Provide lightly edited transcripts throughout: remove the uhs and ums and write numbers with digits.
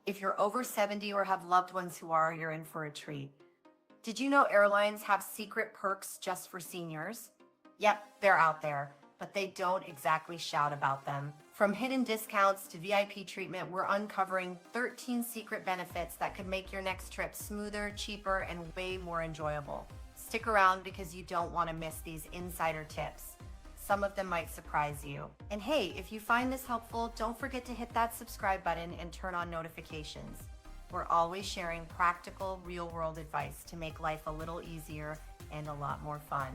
If you're over 70 or have loved ones who are, you're in for a treat. Did you know airlines have secret perks just for seniors? Yep, they're out there, but they don't exactly shout about them. From hidden discounts to VIP treatment, we're uncovering 13 secret benefits that could make your next trip smoother, cheaper, and way more enjoyable. Stick around because you don't want to miss these insider tips. Some of them might surprise you. And hey, if you find this helpful, don't forget to hit that subscribe button and turn on notifications. We're always sharing practical, real-world advice to make life a little easier and a lot more fun.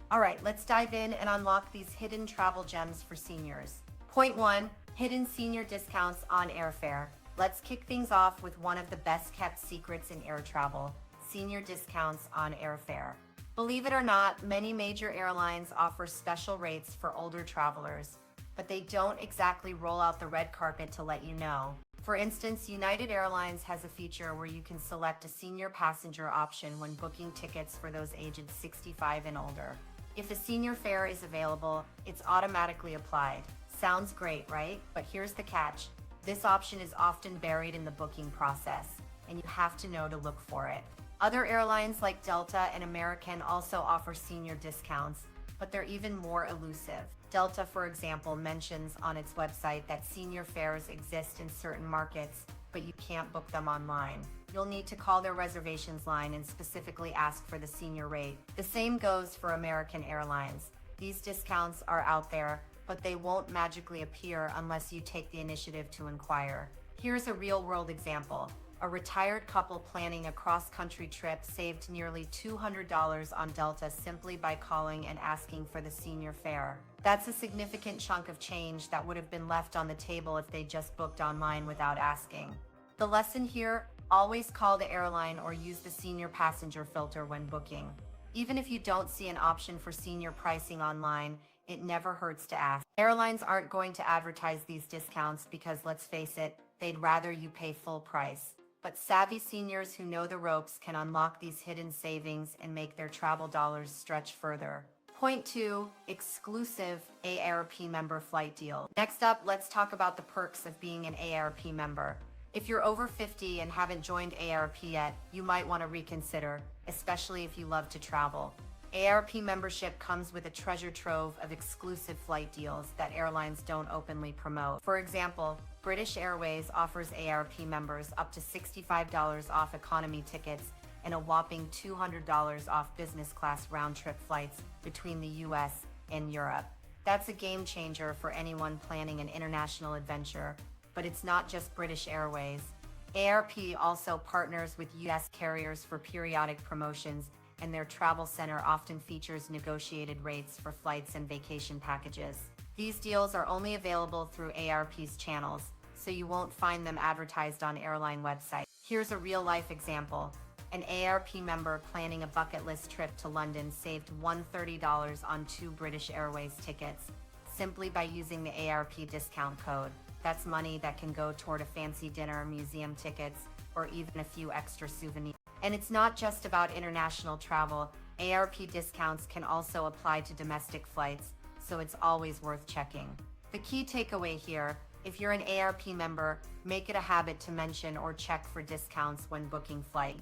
All right, let's dive in and unlock these hidden travel gems for seniors. Point 1, hidden senior discounts on airfare. Let's kick things off with one of the best-kept secrets in air travel: senior discounts on airfare. Believe it or not, many major airlines offer special rates for older travelers, but they don't exactly roll out the red carpet to let you know. For instance, United Airlines has a feature where you can select a senior passenger option when booking tickets for those aged 65 and older. If a senior fare is available, it's automatically applied. Sounds great, right? But here's the catch. This option is often buried in the booking process, and you have to know to look for it. Other airlines like Delta and American also offer senior discounts, but they're even more elusive. Delta, for example, mentions on its website that senior fares exist in certain markets, but you can't book them online. You'll need to call their reservations line and specifically ask for the senior rate. The same goes for American Airlines. These discounts are out there, but they won't magically appear unless you take the initiative to inquire. Here's a real-world example. A retired couple planning a cross-country trip saved nearly $200 on Delta simply by calling and asking for the senior fare. That's a significant chunk of change that would have been left on the table if they just booked online without asking. The lesson here: always call the airline or use the senior passenger filter when booking. Even if you don't see an option for senior pricing online, it never hurts to ask. Airlines aren't going to advertise these discounts because, let's face it, they'd rather you pay full price. But savvy seniors who know the ropes can unlock these hidden savings and make their travel dollars stretch further. Point 2, exclusive AARP member flight deal. Next up, let's talk about the perks of being an AARP member. If you're over 50 and haven't joined AARP yet, you might want to reconsider, especially if you love to travel. AARP membership comes with a treasure trove of exclusive flight deals that airlines don't openly promote. For example, British Airways offers AARP members up to $65 off economy tickets and a whopping $200 off business class round-trip flights between the US and Europe. That's a game changer for anyone planning an international adventure. But it's not just British Airways. AARP also partners with US carriers for periodic promotions, and their travel center often features negotiated rates for flights and vacation packages. These deals are only available through AARP's channels, so you won't find them advertised on airline websites. Here's a real-life example. An AARP member planning a bucket list trip to London saved $130 on 2 British Airways tickets, simply by using the AARP discount code. That's money that can go toward a fancy dinner, museum tickets, or even a few extra souvenirs. And it's not just about international travel. AARP discounts can also apply to domestic flights, so it's always worth checking. The key takeaway here: if you're an AARP member, make it a habit to mention or check for discounts when booking flight.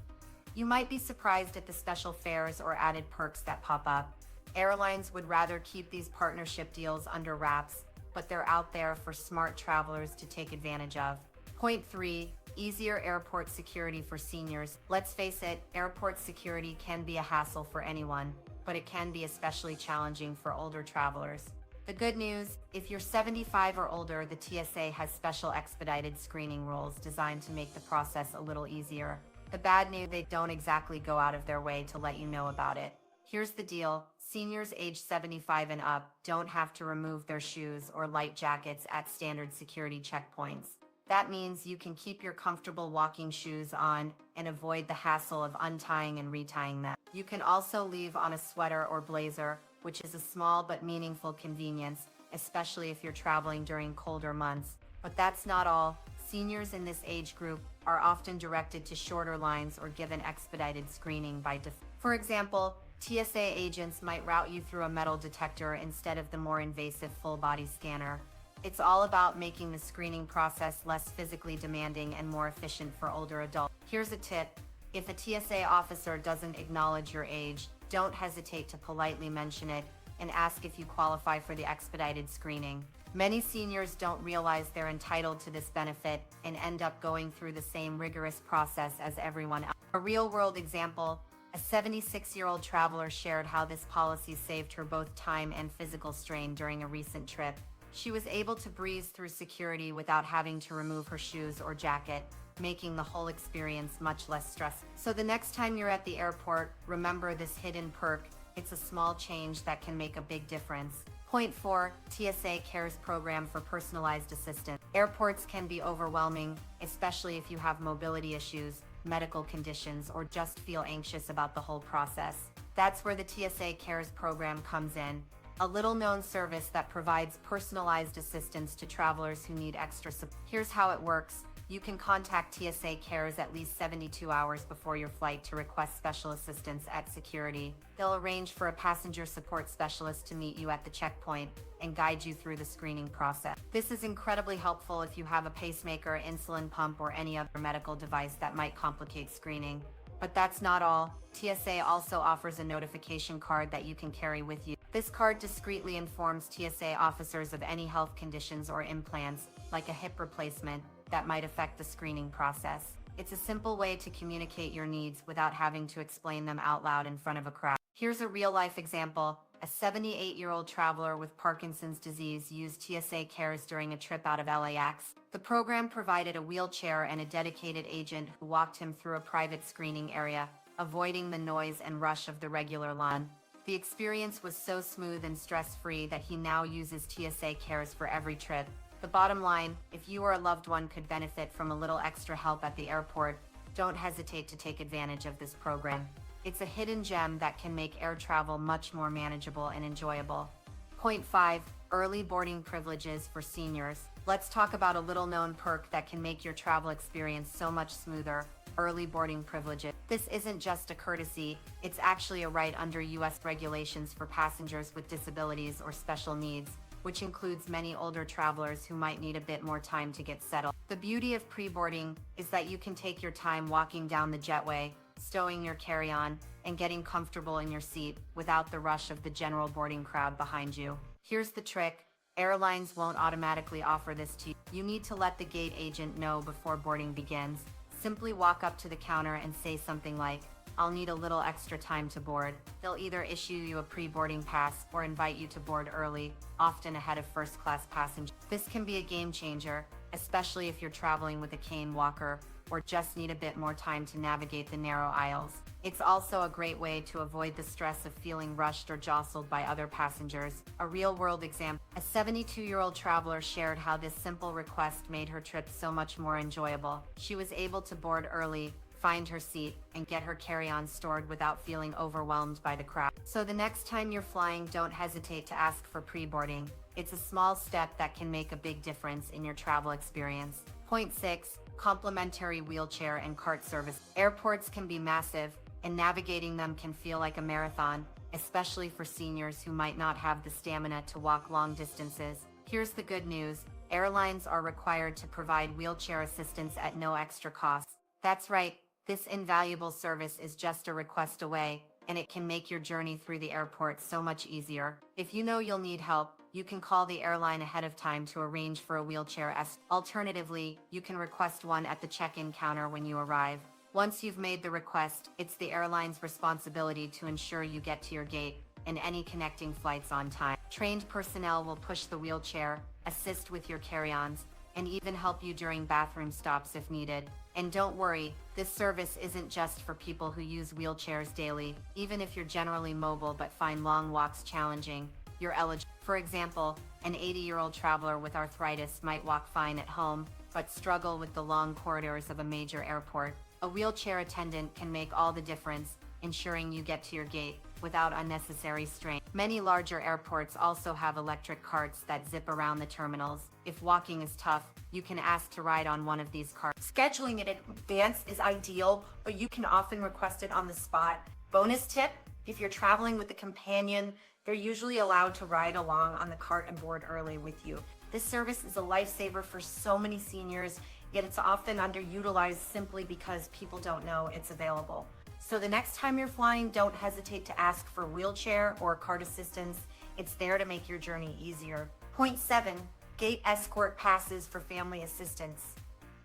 You might be surprised at the special fares or added perks that pop up. Airlines would rather keep these partnership deals under wraps, but they're out there for smart travelers to take advantage of. Point 3, easier airport security for seniors. Let's face it, airport security can be a hassle for anyone, but it can be especially challenging for older travelers. The good news: if you're 75 or older, the TSA has special expedited screening rules designed to make the process a little easier. The bad news: they don't exactly go out of their way to let you know about it. Here's the deal: seniors age 75 and up don't have to remove their shoes or light jackets at standard security checkpoints. That means you can keep your comfortable walking shoes on and avoid the hassle of untying and retying them. You can also leave on a sweater or blazer, which is a small but meaningful convenience, especially if you're traveling during colder months. But that's not all. Seniors in this age group are often directed to shorter lines or given expedited screening by default. For example, TSA agents might route you through a metal detector instead of the more invasive full-body scanner. It's all about making the screening process less physically demanding and more efficient for older adults. Here's a tip. If a TSA officer doesn't acknowledge your age, don't hesitate to politely mention it and ask if you qualify for the expedited screening. Many seniors don't realize they're entitled to this benefit and end up going through the same rigorous process as everyone else. A real-world example, a 76-year-old traveler shared how this policy saved her both time and physical strain during a recent trip. She was able to breeze through security without having to remove her shoes or jacket, making the whole experience much less stressful. So the next time you're at the airport, remember this hidden perk. It's a small change that can make a big difference. Point 4. TSA Cares Program for Personalized Assistance. Airports can be overwhelming, especially if you have mobility issues, medical conditions, or just feel anxious about the whole process. That's where the TSA Cares Program comes in. A little-known service that provides personalized assistance to travelers who need extra support. Here's how it works. You can contact TSA Cares at least 72 hours before your flight to request special assistance at security. They'll arrange for a passenger support specialist to meet you at the checkpoint and guide you through the screening process. This is incredibly helpful if you have a pacemaker, insulin pump, or any other medical device that might complicate screening. But that's not all. TSA also offers a notification card that you can carry with you. This card discreetly informs TSA officers of any health conditions or implants, like a hip replacement, that might affect the screening process. It's a simple way to communicate your needs without having to explain them out loud in front of a crowd. Here's a real-life example. A 78-year-old traveler with Parkinson's disease used TSA Cares during a trip out of LAX. The program provided a wheelchair and a dedicated agent who walked him through a private screening area, avoiding the noise and rush of the regular line. The experience was so smooth and stress-free that he now uses TSA Cares for every trip. The bottom line, if you or a loved one could benefit from a little extra help at the airport, don't hesitate to take advantage of this program. It's a hidden gem that can make air travel much more manageable and enjoyable. Point 5. Early boarding privileges for seniors. Let's talk about a little-known perk that can make your travel experience so much smoother. Early boarding privileges. This isn't just a courtesy, it's actually a right under U.S. regulations for passengers with disabilities or special needs, which includes many older travelers who might need a bit more time to get settled. The beauty of pre-boarding is that you can take your time walking down the jetway, stowing your carry-on, and getting comfortable in your seat without the rush of the general boarding crowd behind you. Here's the trick. Airlines won't automatically offer this to you. You need to let the gate agent know before boarding begins. Simply walk up to the counter and say something like, "I'll need a little extra time to board." They'll either issue you a pre-boarding pass or invite you to board early, often ahead of first-class passengers. This can be a game changer, especially if you're traveling with a cane walker or just need a bit more time to navigate the narrow aisles. It's also a great way to avoid the stress of feeling rushed or jostled by other passengers. A real-world example, a 72-year-old traveler shared how this simple request made her trip so much more enjoyable. She was able to board early, find her seat, and get her carry-on stored without feeling overwhelmed by the crowd. So the next time you're flying, don't hesitate to ask for pre-boarding. It's a small step that can make a big difference in your travel experience. Point 6. Complimentary wheelchair and cart service. Airports can be massive, and navigating them can feel like a marathon, especially for seniors who might not have the stamina to walk long distances. Here's the good news. Airlines are required to provide wheelchair assistance at no extra cost. That's right. This invaluable service is just a request away, and it can make your journey through the airport so much easier. If you know you'll need help, you can call the airline ahead of time to arrange for a wheelchair assist. Alternatively, you can request one at the check-in counter when you arrive. Once you've made the request, it's the airline's responsibility to ensure you get to your gate and any connecting flights on time. Trained personnel will push the wheelchair, assist with your carry-ons, and even help you during bathroom stops if needed. And don't worry, this service isn't just for people who use wheelchairs daily. Even if you're generally mobile but find long walks challenging, you're eligible. For example, an 80-year-old traveler with arthritis might walk fine at home, but struggle with the long corridors of a major airport. A wheelchair attendant can make all the difference, ensuring you get to your gate without unnecessary strain. Many larger airports also have electric carts that zip around the terminals. If walking is tough, you can ask to ride on one of these carts. Scheduling it in advance is ideal, but you can often request it on the spot. Bonus tip, if you're traveling with a companion, they're usually allowed to ride along on the cart and board early with you. This service is a lifesaver for so many seniors, yet it's often underutilized simply because people don't know it's available. So the next time you're flying, don't hesitate to ask for wheelchair or cart assistance. It's there to make your journey easier. Point 7. Gate escort passes for family assistance.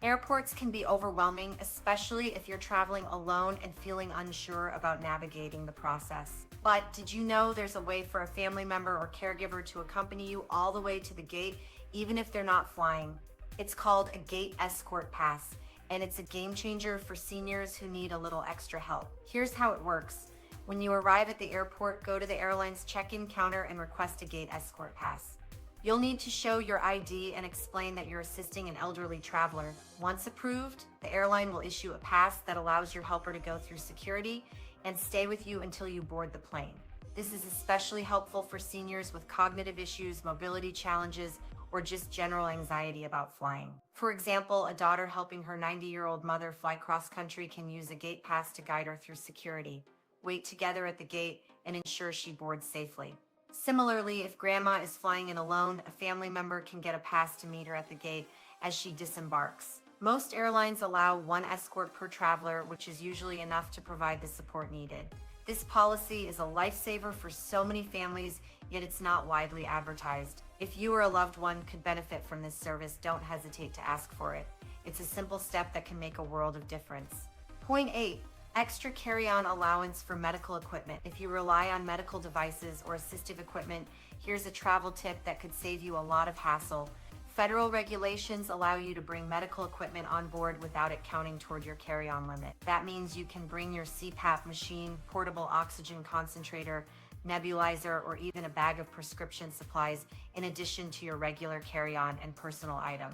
Airports can be overwhelming, especially if you're traveling alone and feeling unsure about navigating the process. But did you know there's a way for a family member or caregiver to accompany you all the way to the gate, even if they're not flying? It's called a gate escort pass, and it's a game changer for seniors who need a little extra help. Here's how it works. When you arrive at the airport, go to the airline's check-in counter and request a gate escort pass. You'll need to show your ID and explain that you're assisting an elderly traveler. Once approved, the airline will issue a pass that allows your helper to go through security and stay with you until you board the plane. This is especially helpful for seniors with cognitive issues, mobility challenges, or just general anxiety about flying. For example, a daughter helping her 90-year-old mother fly cross-country can use a gate pass to guide her through security, wait together at the gate, and ensure she boards safely. Similarly, if grandma is flying in alone, a family member can get a pass to meet her at the gate as she disembarks. Most airlines allow one escort per traveler, which is usually enough to provide the support needed. This policy is a lifesaver for so many families, yet it's not widely advertised. If you or a loved one could benefit from this service, don't hesitate to ask for it. It's a simple step that can make a world of difference. Point 8. Extra carry-on allowance for medical equipment. If you rely on medical devices or assistive equipment, here's a travel tip that could save you a lot of hassle. Federal regulations allow you to bring medical equipment on board without it counting toward your carry-on limit. That means you can bring your CPAP machine, portable oxygen concentrator, nebulizer, or even a bag of prescription supplies in addition to your regular carry-on and personal item.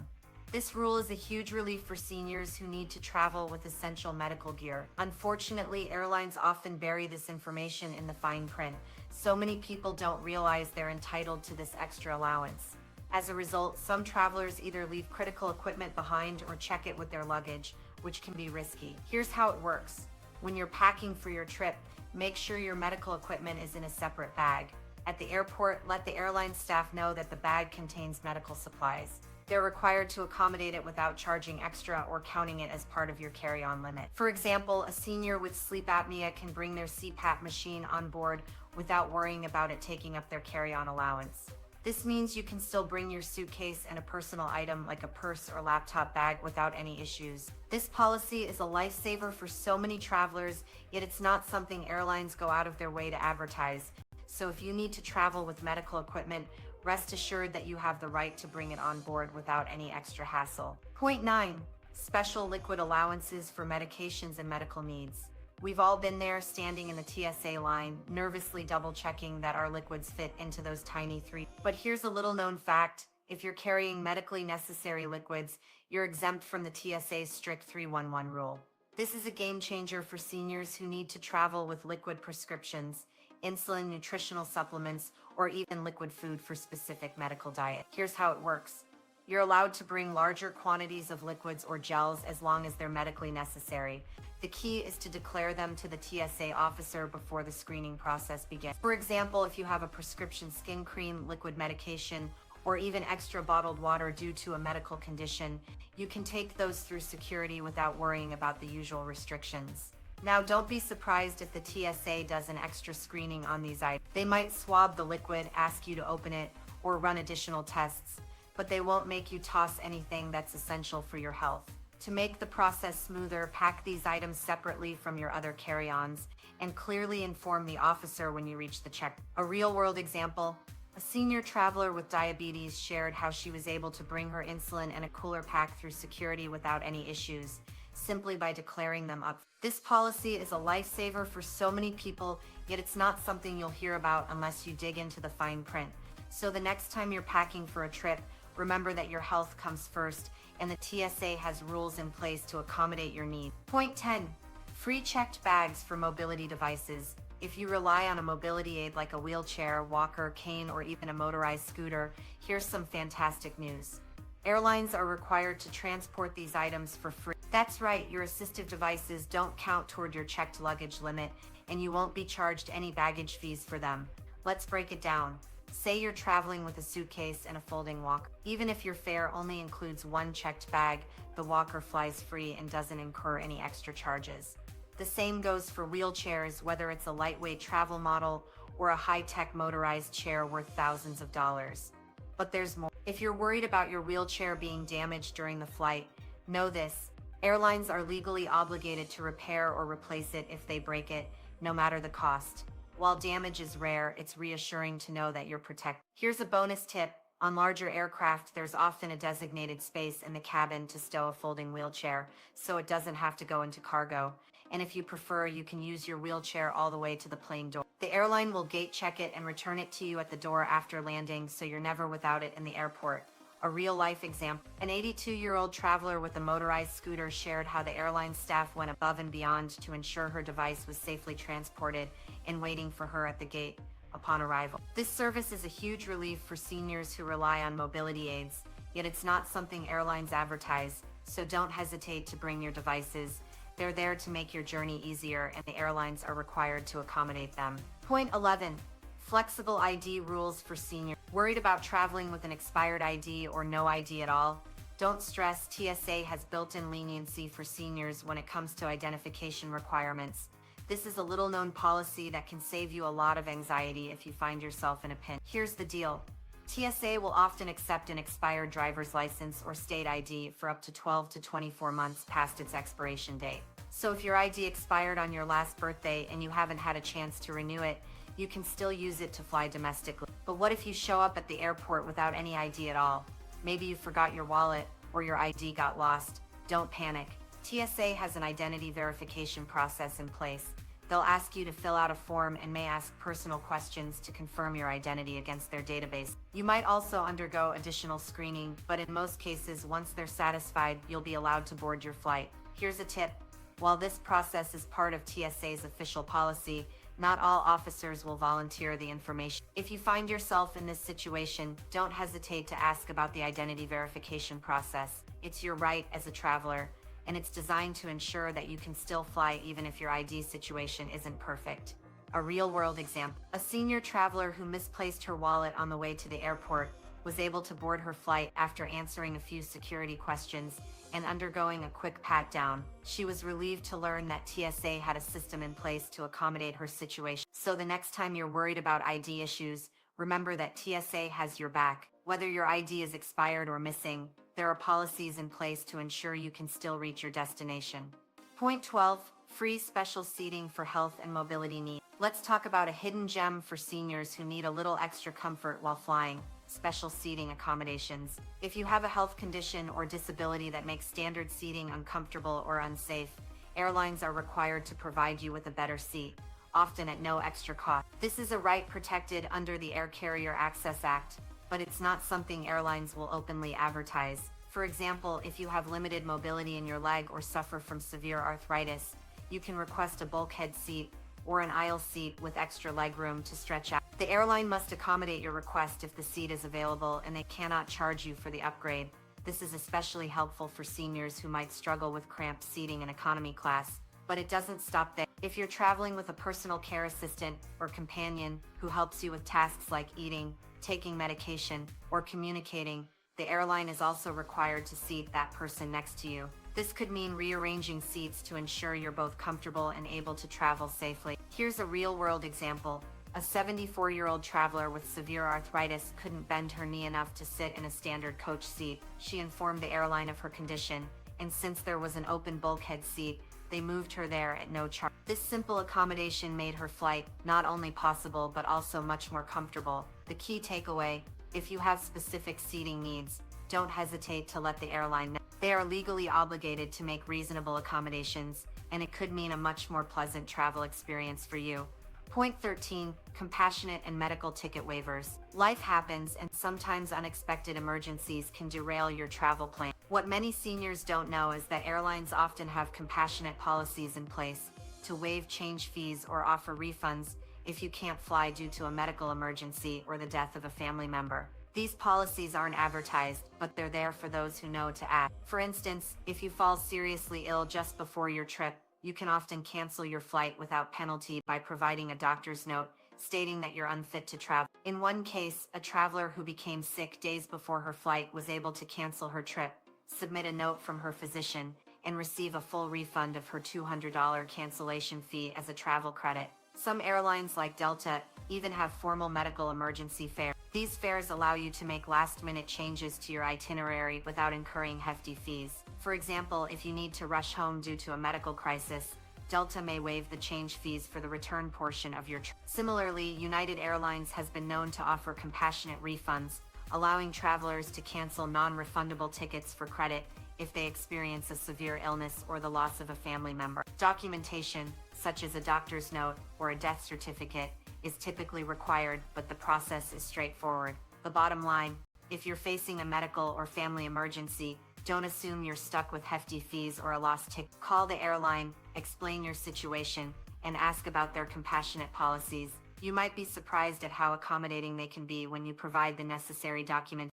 This rule is a huge relief for seniors who need to travel with essential medical gear. Unfortunately, airlines often bury this information in the fine print. So many people don't realize they're entitled to this extra allowance. As a result, some travelers either leave critical equipment behind or check it with their luggage, which can be risky. Here's how it works. When you're packing for your trip, make sure your medical equipment is in a separate bag. At the airport, let the airline staff know that the bag contains medical supplies. They're required to accommodate it without charging extra or counting it as part of your carry-on limit. For example, a senior with sleep apnea can bring their CPAP machine on board without worrying about it taking up their carry-on allowance. This means you can still bring your suitcase and a personal item like a purse or laptop bag without any issues. This policy is a lifesaver for so many travelers, yet it's not something airlines go out of their way to advertise. So if you need to travel with medical equipment, rest assured that you have the right to bring it on board without any extra hassle. Point 9. Special liquid allowances for medications and medical needs. We've all been there, standing in the TSA line, nervously double-checking that our liquids fit into those tiny 3. But here's a little-known fact. If you're carrying medically necessary liquids, you're exempt from the TSA's strict 311 rule. This is a game changer for seniors who need to travel with liquid prescriptions, insulin, nutritional supplements, or even liquid food for specific medical diet. Here's how it works. You're allowed to bring larger quantities of liquids or gels as long as they're medically necessary. The key is to declare them to the TSA officer before the screening process begins. For example, if you have a prescription skin cream, liquid medication, or even extra bottled water due to a medical condition, you can take those through security without worrying about the usual restrictions. Now, don't be surprised if the TSA does an extra screening on these items. They might swab the liquid, ask you to open it, or run additional tests, but they won't make you toss anything that's essential for your health. To make the process smoother, pack these items separately from your other carry-ons and clearly inform the officer when you reach the check. A real-world example, a senior traveler with diabetes shared how she was able to bring her insulin and a cooler pack through security without any issues, simply by declaring them up. This policy is a lifesaver for so many people, yet it's not something you'll hear about unless you dig into the fine print. So the next time you're packing for a trip, remember that your health comes first, and the TSA has rules in place to accommodate your needs. Point 10. Free checked bags for mobility devices. If you rely on a mobility aid like a wheelchair, walker, cane, or even a motorized scooter, here's some fantastic news. Airlines are required to transport these items for free. That's right, your assistive devices don't count toward your checked luggage limit, and you won't be charged any baggage fees for them. Let's break it down. Say you're traveling with a suitcase and a folding walker. Even if your fare only includes one checked bag, the walker flies free and doesn't incur any extra charges. The same goes for wheelchairs, whether it's a lightweight travel model or a high-tech motorized chair worth thousands of dollars. But there's more. If you're worried about your wheelchair being damaged during the flight, know this: airlines are legally obligated to repair or replace it if they break it, no matter the cost. While damage is rare, it's reassuring to know that you're protected. Here's a bonus tip. On larger aircraft, there's often a designated space in the cabin to stow a folding wheelchair, so it doesn't have to go into cargo. And if you prefer, you can use your wheelchair all the way to the plane door. The airline will gate check it and return it to you at the door after landing, so you're never without it in the airport. A real-life example. An 82-year-old traveler with a motorized scooter shared how the airline staff went above and beyond to ensure her device was safely transported and waiting for her at the gate upon arrival. This service is a huge relief for seniors who rely on mobility aids, yet it's not something airlines advertise, so don't hesitate to bring your devices. They're there to make your journey easier, and the airlines are required to accommodate them. Point 11. Flexible ID rules for seniors. Worried about traveling with an expired ID or no ID at all? Don't stress, TSA has built-in leniency for seniors when it comes to identification requirements. This is a little-known policy that can save you a lot of anxiety if you find yourself in a pinch. Here's the deal. TSA will often accept an expired driver's license or state ID for up to 12 to 24 months past its expiration date. So if your ID expired on your last birthday and you haven't had a chance to renew it, you can still use it to fly domestically. But what if you show up at the airport without any ID at all? Maybe you forgot your wallet or your ID got lost. Don't panic. TSA has an identity verification process in place. They'll ask you to fill out a form and may ask personal questions to confirm your identity against their database. You might also undergo additional screening, but in most cases, once they're satisfied, you'll be allowed to board your flight. Here's a tip. While this process is part of TSA's official policy, not all officers will volunteer the information. If you find yourself in this situation, don't hesitate to ask about the identity verification process. It's your right as a traveler, and it's designed to ensure that you can still fly even if your ID situation isn't perfect. A real-world example. A senior traveler who misplaced her wallet on the way to the airport was able to board her flight after answering a few security questions and undergoing a quick pat-down. She was relieved to learn that TSA had a system in place to accommodate her situation. So the next time you're worried about ID issues, remember that TSA has your back. Whether your ID is expired or missing, there are policies in place to ensure you can still reach your destination. Point 12. Free special seating for health and mobility needs. Let's talk about a hidden gem for seniors who need a little extra comfort while flying: special seating accommodations. If you have a health condition or disability that makes standard seating uncomfortable or unsafe, airlines are required to provide you with a better seat, often at no extra cost. This is a right protected under the Air Carrier Access Act, but it's not something airlines will openly advertise. For example, if you have limited mobility in your leg or suffer from severe arthritis, you can request a bulkhead seat or an aisle seat with extra legroom to stretch out. The airline must accommodate your request if the seat is available, and they cannot charge you for the upgrade. This is especially helpful for seniors who might struggle with cramped seating in economy class. But it doesn't stop there. If you're traveling with a personal care assistant or companion who helps you with tasks like eating, taking medication, or communicating, the airline is also required to seat that person next to you. This could mean rearranging seats to ensure you're both comfortable and able to travel safely. Here's a real-world example. A 74-year-old traveler with severe arthritis couldn't bend her knee enough to sit in a standard coach seat. She informed the airline of her condition, and since there was an open bulkhead seat, they moved her there at no charge. This simple accommodation made her flight not only possible but also much more comfortable. The key takeaway: if you have specific seating needs, don't hesitate to let the airline know. They are legally obligated to make reasonable accommodations, and it could mean a much more pleasant travel experience for you. Point 13. Compassionate and medical ticket waivers. Life happens, and sometimes unexpected emergencies can derail your travel plan. What many seniors don't know is that airlines often have compassionate policies in place to waive change fees or offer refunds if you can't fly due to a medical emergency or the death of a family member. These policies aren't advertised, but they're there for those who know to act. For instance, if you fall seriously ill just before your trip, you can often cancel your flight without penalty by providing a doctor's note stating that you're unfit to travel. In one case, a traveler who became sick days before her flight was able to cancel her trip, submit a note from her physician, and receive a full refund of her $200 cancellation fee as a travel credit. Some airlines like Delta even have formal medical emergency fares. These fares allow you to make last-minute changes to your itinerary without incurring hefty fees. For example, if you need to rush home due to a medical crisis, Delta may waive the change fees for the return portion of your trip. Similarly, United Airlines has been known to offer compassionate refunds, allowing travelers to cancel non-refundable tickets for credit if they experience a severe illness or the loss of a family member. Documentation, such as a doctor's note or a death certificate, is typically required, but the process is straightforward. The bottom line, if you're facing a medical or family emergency, don't assume you're stuck with hefty fees or a lost ticket. Call the airline, explain your situation, and ask about their compassionate policies. You might be surprised at how accommodating they can be when you provide the necessary documentation.